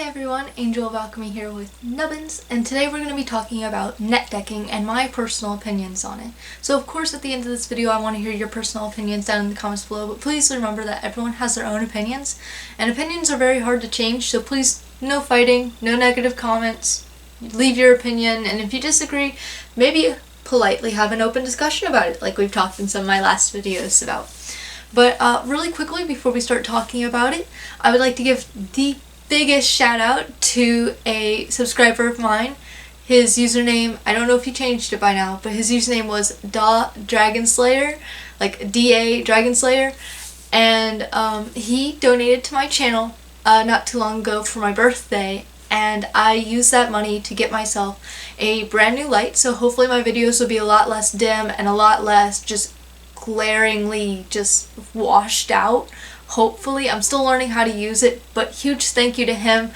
Hey everyone, Angel of Alchemy here with Nubbins, and today we're going to be talking about netdecking and my personal opinions on it. So of course at the end of this video I want to hear your personal opinions down in the comments below, but please remember that everyone has their own opinions, and opinions are very hard to change, so please no fighting, no negative comments, leave your opinion, and if you disagree, maybe politely have an open discussion about it like we've talked in some of my last videos about. But really quickly before we start talking about it, I would like to give the biggest shout out to a subscriber of mine. His username, I don't know if he changed it by now, but his username was DaDragonSlayer, like D-A Dragonslayer, and he donated to my channel not too long ago for my birthday, and I used that money to get myself a brand new light, so hopefully my videos will be a lot less dim and a lot less just glaringly just washed out. Hopefully. I'm still learning how to use it, but huge thank you to him.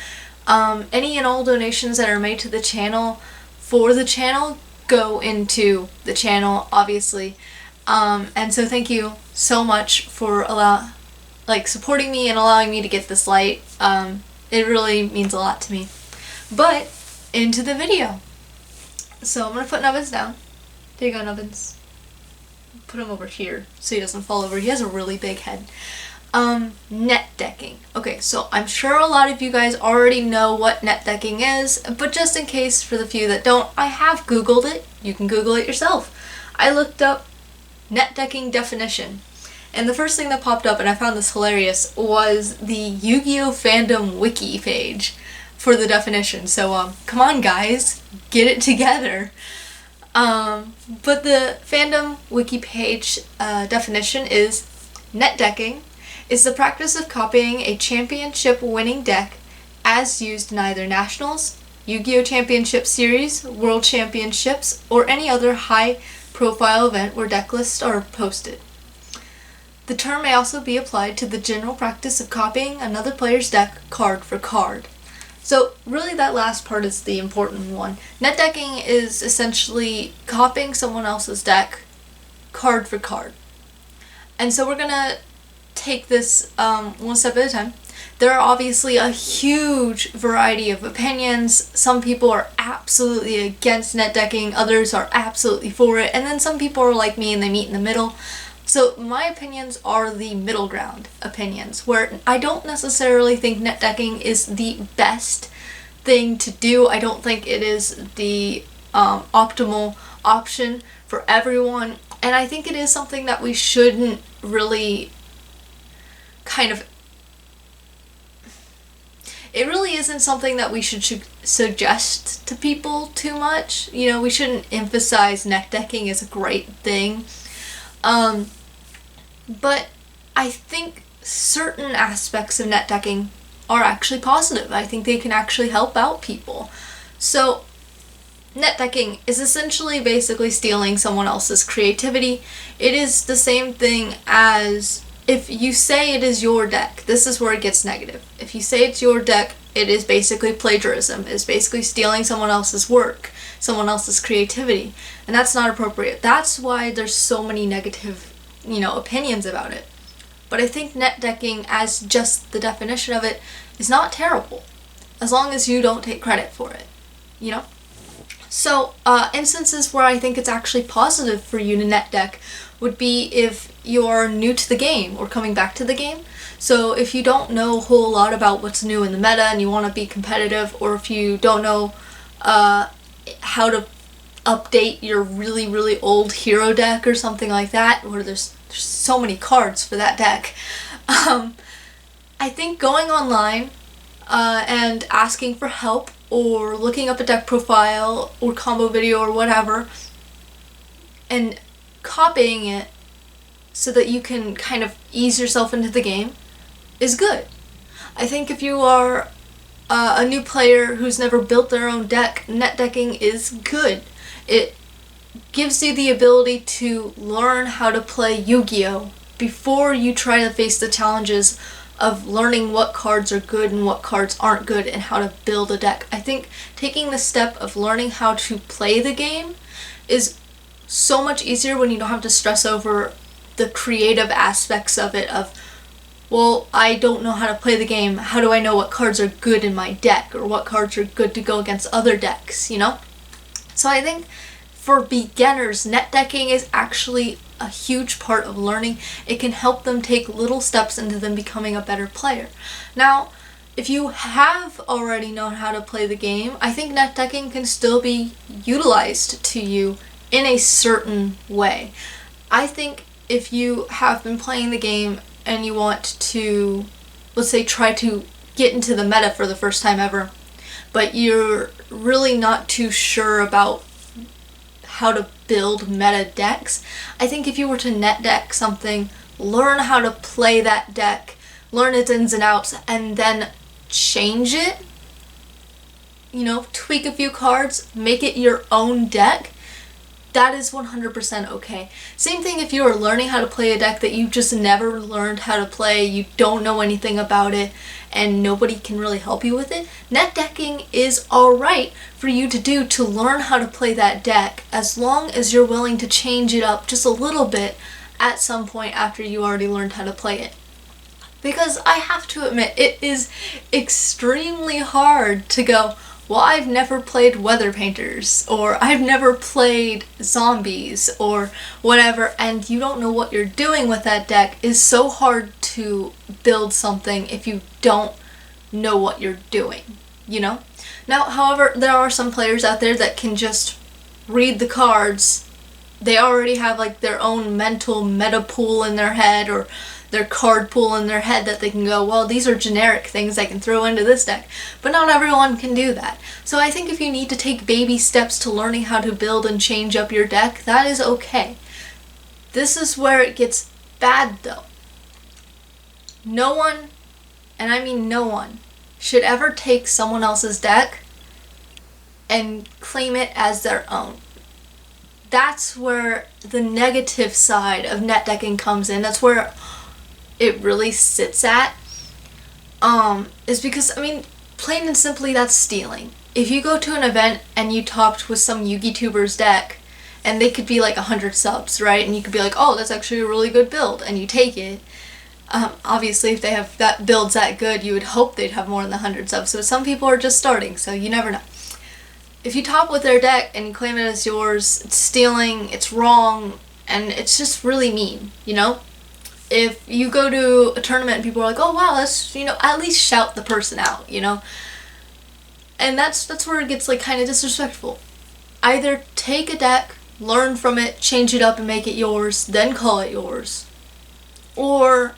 Any and all donations that are made to the channel for the channel go into the channel, obviously. And so thank you so much for supporting me and allowing me to get this light. It really means a lot to me. But into the video. So I'm gonna put Nubbins down. There you go, Nubbins. Put him over here so he doesn't fall over. He has a really big head. Netdecking. Okay, so I'm sure a lot of you guys already know what netdecking is, but just in case for the few that don't, I have Googled it. You can Google it yourself. I looked up netdecking definition, and the first thing that popped up, and I found this hilarious, was the Yu-Gi-Oh! Fandom wiki page for the definition. So, come on guys, get it together. But the fandom wiki page definition is netdecking is the practice of copying a championship-winning deck as used in either Nationals, Yu-Gi-Oh! Championship Series, World Championships, or any other high-profile event where deck lists are posted. The term may also be applied to the general practice of copying another player's deck card for card. So really that last part is the important one. Netdecking is essentially copying someone else's deck card for card. And so we're gonna take this one step at a time. There are obviously a huge variety of opinions. Some people are absolutely against netdecking, others are absolutely for it, and then some people are like me and they meet in the middle. So my opinions are the middle ground opinions, where I don't necessarily think netdecking is the best thing to do. I don't think it is the optimal option for everyone, and I think it is something that we shouldn't really it really isn't something that we should suggest to people too much. You know, we shouldn't emphasize netdecking as a great thing. But I think certain aspects of netdecking are actually positive. I think they can actually help out people. So netdecking is essentially basically stealing someone else's creativity. It is the same thing as if you say it is your deck. This is where it gets negative. If you say it's your deck, it is basically plagiarism. It's basically stealing someone else's work, someone else's creativity, and that's not appropriate. That's why there's so many negative, opinions about it. But I think netdecking, as just the definition of it, is not terrible, as long as you don't take credit for it, So, instances where I think it's actually positive for you to netdeck would be if you're new to the game or coming back to the game. So if you don't know a whole lot about what's new in the meta and you want to be competitive, or if you don't know how to update your really, really old hero deck or something like that, where there's so many cards for that deck, I think going online and asking for help, or looking up a deck profile or combo video or whatever, and copying it so that you can kind of ease yourself into the game is good. I think if you are a new player who's never built their own deck, netdecking is good. It gives you the ability to learn how to play Yu-Gi-Oh! Before you try to face the challenges of learning what cards are good and what cards aren't good and how to build a deck. I think taking the step of learning how to play the game is so much easier when you don't have to stress over the creative aspects of it, of well, I don't know how to play the game. How do I know what cards are good in my deck or what cards are good to go against other decks, you know? So I think for beginners, net decking is actually a huge part of learning. It can help them take little steps into them becoming a better player. Now, if you have already known how to play the game, I think net decking can still be utilized to you in a certain way. I think if you have been playing the game and you want to, let's say, try to get into the meta for the first time ever, but you're really not too sure about how to build meta decks, I think if you were to net deck something, learn how to play that deck, learn its ins and outs, and then change it, you know, tweak a few cards, make it your own deck, that is 100% okay. Same thing if you are learning how to play a deck that you just never learned how to play, you don't know anything about it, and nobody can really help you with it. Net decking is alright for you to do to learn how to play that deck, as long as you're willing to change it up just a little bit at some point after you already learned how to play it. Because I have to admit, it is extremely hard to go, well, I've never played weather painters, or I've never played zombies, or whatever, and you don't know what you're doing with that deck. Is so hard to build something if you don't know what you're doing, you know? Now, however, there are some players out there that can just read the cards. They already have like their own mental meta pool in their head, or their card pool in their head that they can go, well, these are generic things I can throw into this deck. But not everyone can do that. So I think if you need to take baby steps to learning how to build and change up your deck, that is okay. This is where it gets bad though. No one, and I mean no one, should ever take someone else's deck and claim it as their own. That's where the negative side of net decking comes in. That's where it really sits at, is because, I mean, plain and simply, that's stealing. If you go to an event and you talked with some YouTuber's deck, and they could be like 100 subs, right? And you could be like, oh, that's actually a really good build, and you take it. Obviously, if they have that builds that good, you would hope they'd have more than 100 subs, but some people are just starting, so you never know. If you top with their deck and you claim it as yours, it's stealing, it's wrong, and it's just really mean, you know? If you go to a tournament and people are like, oh wow, that's, you know, at least shout the person out, you know? And that's where it gets like kind of disrespectful. Either take a deck, learn from it, change it up and make it yours, then call it yours. Or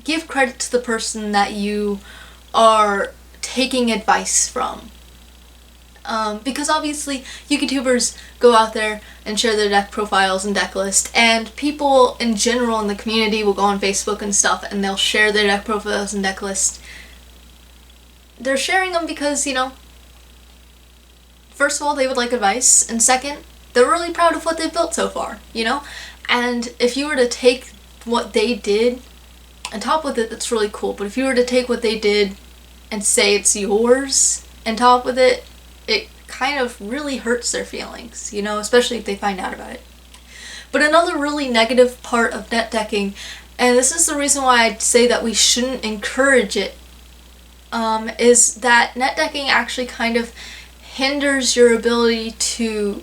give credit to the person that you are taking advice from. Because obviously YouTubers go out there and share their deck profiles and deck list, and people in general in the community will go on Facebook and stuff and they'll share their deck profiles and deck list. They're sharing them because, you know, first of all, they would like advice, and second, they're really proud of what they've built so far, you know? And if you were to take what they did and top with it, that's really cool, but if you were to take what they did and say it's yours and top with it, it kind of really hurts their feelings, you know, especially if they find out about it. But another really negative part of net decking, and this is the reason why I'd say that we shouldn't encourage it, is that net decking actually kind of hinders your ability to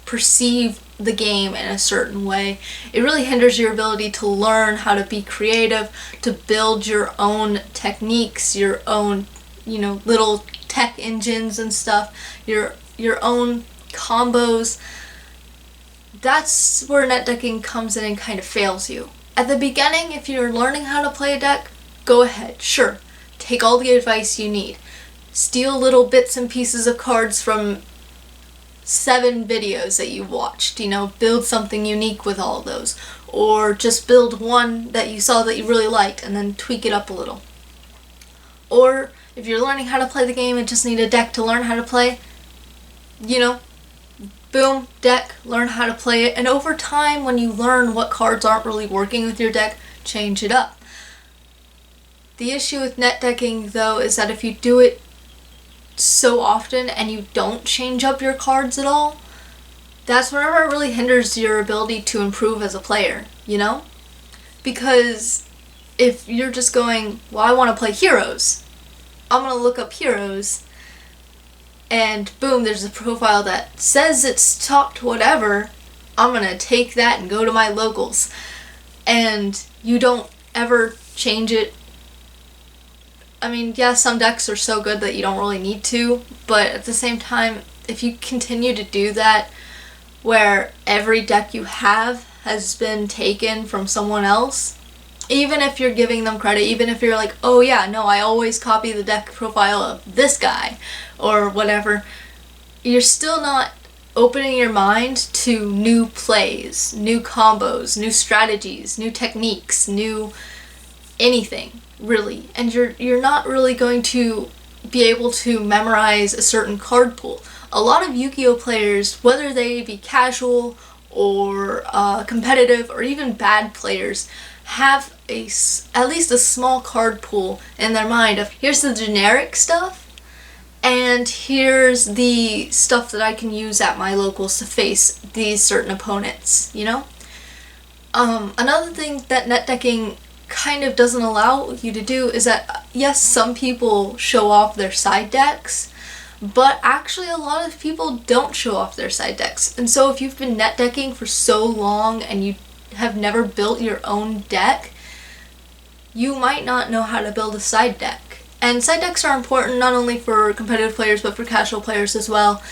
perceive the game in a certain way. It really hinders your ability to learn how to be creative, to build your own techniques, your own, you know, little tech engines and stuff, your own combos. That's where net decking comes in and kind of fails you. At the beginning, if you're learning how to play a deck, go ahead, sure. Take all the advice you need. Steal little bits and pieces of cards from 7 videos that you watched, you know, build something unique with all of those. Or just build one that you saw that you really liked and then tweak it up a little. Or if you're learning how to play the game and just need a deck to learn how to play, you know, boom, deck, learn how to play it. And over time, when you learn what cards aren't really working with your deck, change it up. The issue with net decking, though, is that if you do it so often and you don't change up your cards at all, that's whenever it really hinders your ability to improve as a player, you know? Because if you're just going, well, I want to play heroes, I'm going to look up heroes, and boom, there's a profile that says it's topped whatever, I'm going to take that and go to my locals. And you don't ever change it. I mean, yeah, some decks are so good that you don't really need to, but at the same time, if you continue to do that, where every deck you have has been taken from someone else, even if you're giving them credit, even if you're like, oh yeah, no, I always copy the deck profile of this guy, or whatever, you're still not opening your mind to new plays, new combos, new strategies, new techniques, new anything, really. And you're not really going to be able to memorize a certain card pool. A lot of Yu-Gi-Oh players, whether they be casual or competitive or even bad players, have at least a small card pool in their mind of, here's the generic stuff, and here's the stuff that I can use at my locals to face these certain opponents, you know? Another thing that netdecking kind of doesn't allow you to do is that, yes, some people show off their side decks, but actually a lot of people don't show off their side decks. And so if you've been netdecking for so long and you have never built your own deck, you might not know how to build a side deck. And side decks are important not only for competitive players but for casual players as well.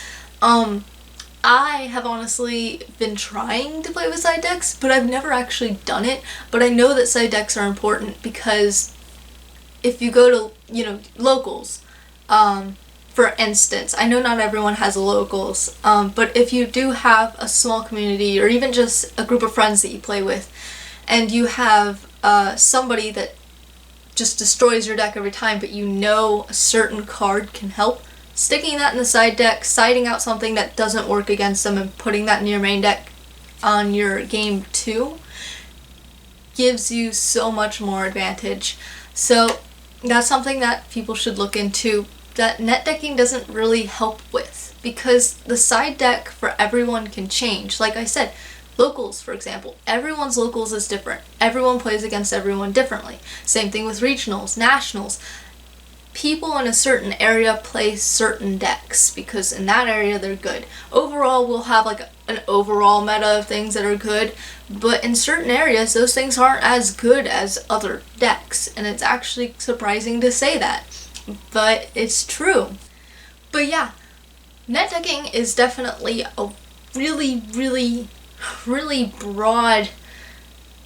I have honestly been trying to play with side decks, but I've never actually done it. But I know that side decks are important because if you go to, locals, for instance, I know not everyone has a locals, but if you do have a small community or even just a group of friends that you play with, and you have somebody that just destroys your deck every time, but you know a certain card can help, sticking that in the side deck, siding out something that doesn't work against them, and putting that in your main deck on your game 2 gives you so much more advantage. So that's something that people should look into, that netdecking doesn't really help with, because the side deck for everyone can change. Like I said, locals, for example, everyone's locals is different. Everyone plays against everyone differently. Same thing with regionals, nationals. People in a certain area play certain decks because in that area they're good. Overall, we'll have like an overall meta of things that are good, but in certain areas those things aren't as good as other decks, and it's actually surprising to say that, but it's true. But yeah, netdecking is definitely a really, really, really broad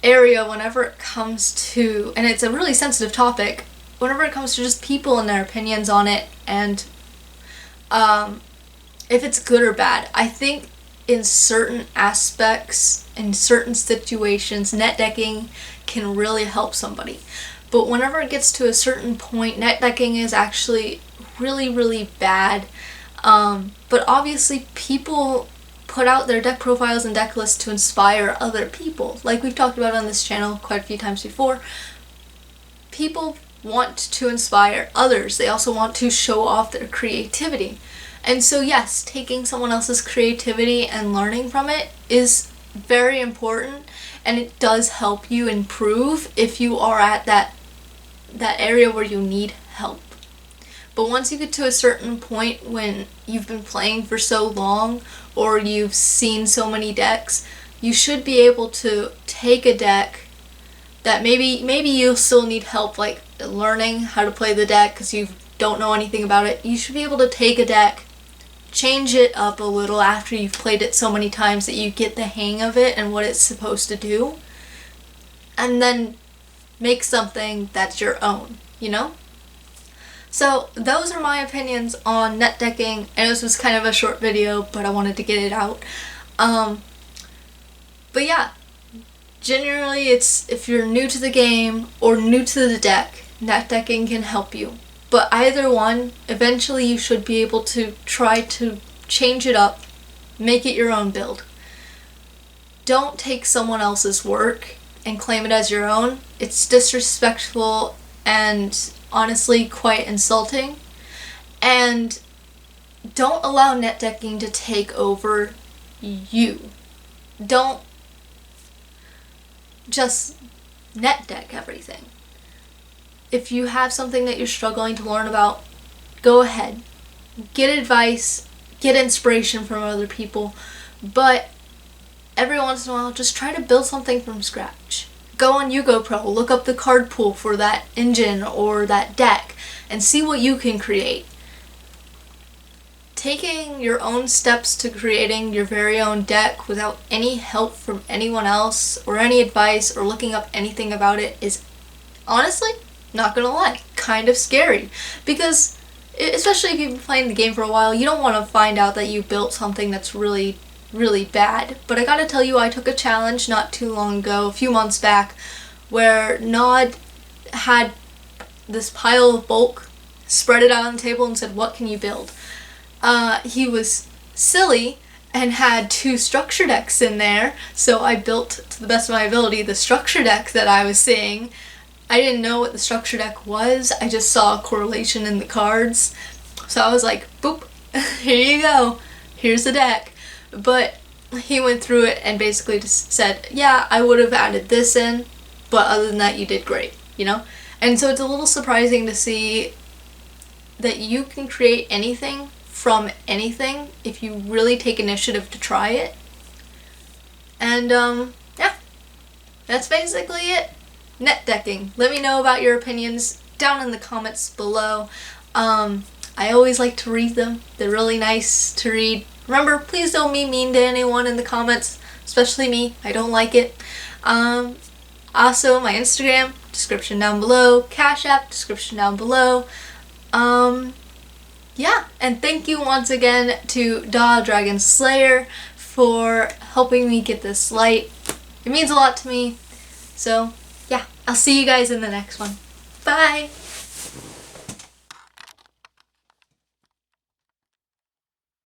area whenever it comes to, and it's a really sensitive topic, whenever it comes to just people and their opinions on it, and if it's good or bad. I think in certain aspects, in certain situations, netdecking can really help somebody. But whenever it gets to a certain point, netdecking is actually really, really bad. But obviously people put out their deck profiles and deck lists to inspire other people. Like we've talked about on this channel quite a few times before, people want to inspire others. They also want to show off their creativity. And so yes, taking someone else's creativity and learning from it is very important, and it does help you improve if you are at that area where you need help. But once you get to a certain point when you've been playing for so long or you've seen so many decks, you should be able to take a deck that maybe you'll still need help, like learning how to play the deck because you don't know anything about it. You should be able to take a deck, change it up a little after you've played it so many times that you get the hang of it and what it's supposed to do, and then make something that's your own, So those are my opinions on netdecking, and this was kind of a short video, but I wanted to get it out. But yeah, generally it's, if you're new to the game or new to the deck, netdecking can help you. But either one, eventually you should be able to try to change it up, make it your own build. Don't take someone else's work and claim it as your own. It's disrespectful and honestly quite insulting. And don't allow netdecking to take over you. Don't just netdeck everything. if you have something that you're struggling to learn about, go ahead. Get advice, get inspiration from other people, but every once in a while, just try to build something from scratch. Go on YugoPro, look up the card pool for that engine or that deck, and see what you can create. Taking your own steps to creating your very own deck without any help from anyone else or any advice or looking up anything about it is, honestly, not gonna lie, kind of scary. Because, especially if you've been playing the game for a while, you don't want to find out that you built something that's really bad. But I gotta tell you, I took a challenge not too long ago, a few months back, where Nod had this pile of bulk, spread it out on the table and said, what can you build? He was silly and had 2 structure decks in there, so I built, to the best of my ability, the structure deck that I was seeing. I didn't know what the structure deck was, I just saw a correlation in the cards, so I was like, boop, here you go, here's the deck. But he went through it and basically just said, yeah, I would have added this in, but other than that, you did great, you know? And so it's a little surprising to see that you can create anything from anything if you really take initiative to try it. And, yeah, that's basically it. Netdecking. Let me know about your opinions down in the comments below. I always like to read them. They're really nice to read. Remember, please don't be mean to anyone in the comments, especially me. I don't like it. Also, my Instagram, description down below. Cash App, description down below. Yeah, and thank you once again to Dragon Slayer for helping me get this light. It means a lot to me. So, yeah, I'll see you guys in the next one. Bye!